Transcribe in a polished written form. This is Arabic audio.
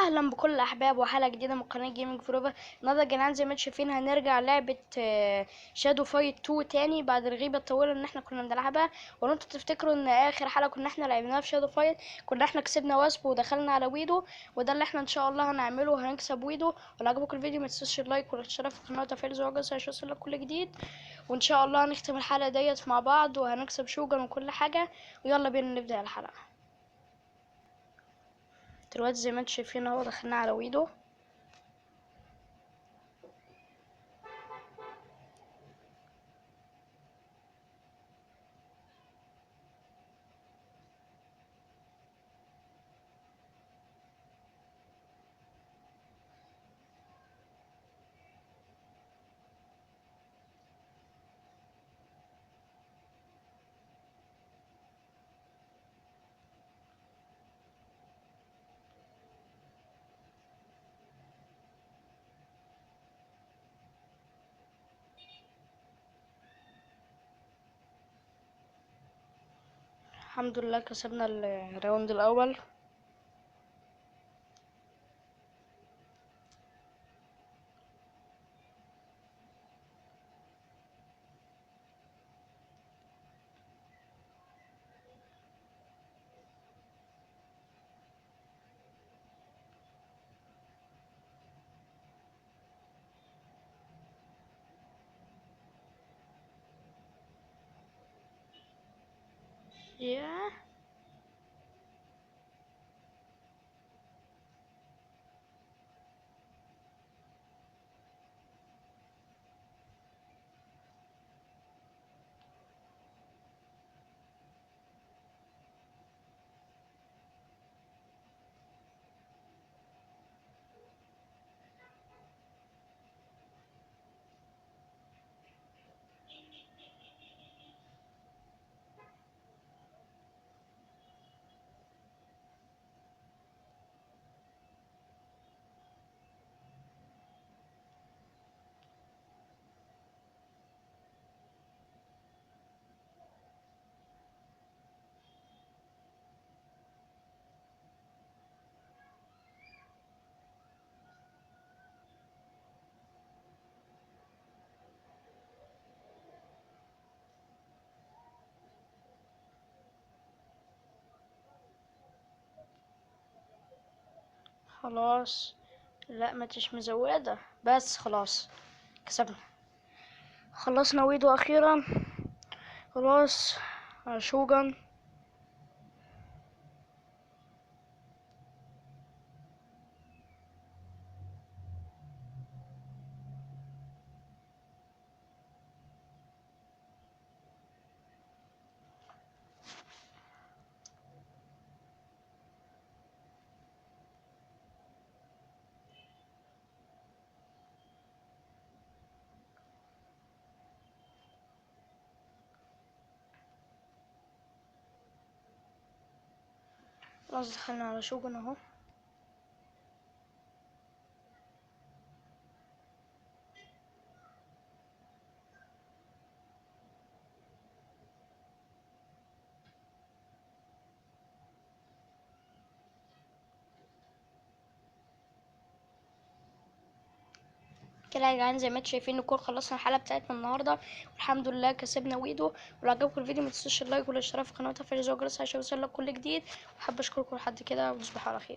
اهلا بكل الاحباب وحلقه جديده من قناه جيمنج فوروفر. النهارده يا جدعان زي ما انتم شايفين هنرجع لعبه شادو فايت 2 تاني بعد الغيبه الطويله ان احنا كنا بنلعبها. ولو انتوا تفتكروا ان اخر حلقه كنا احنا لعبناها في شادو فايت كنا احنا كسبنا واسب ودخلنا على ويدو، وده اللي احنا ان شاء الله هنعمله وهنكسب ويدو. ولو عجبكم الفيديو ما تنسوش اللايك والاشتراك في القناه وتفعيل زر الجرس عشان يوصلك كل جديد. وان شاء الله هنختم الحلقه ديت مع بعض وهنكسب شوجن وكل حاجه. ويلا بينا نبدا الحلقه دلوقتي. زي ما انتم شايفين اهو دخلنا على ويدو. الحمد لله كسبنا الراوند الاول. ياه، خلاص. لا ما تش مزودة، بس خلاص كسبنا. خلصنا ويدو اخيرا. خلاص شوغان. خلاص دخلنا على شوغان اهو. كده يا جدعان زي ما انتم شايفين نكون خلصنا الحلقه بتاعتنا النهارده، والحمد لله كسبنا ويدو. ولو عجبكم الفيديو ما تنسوش اللايك والاشتراك في القناه وتفعيل زر الجرس عشان يوصلك كل جديد. وحابه اشكركم لحد كده وتصبحوا على خير.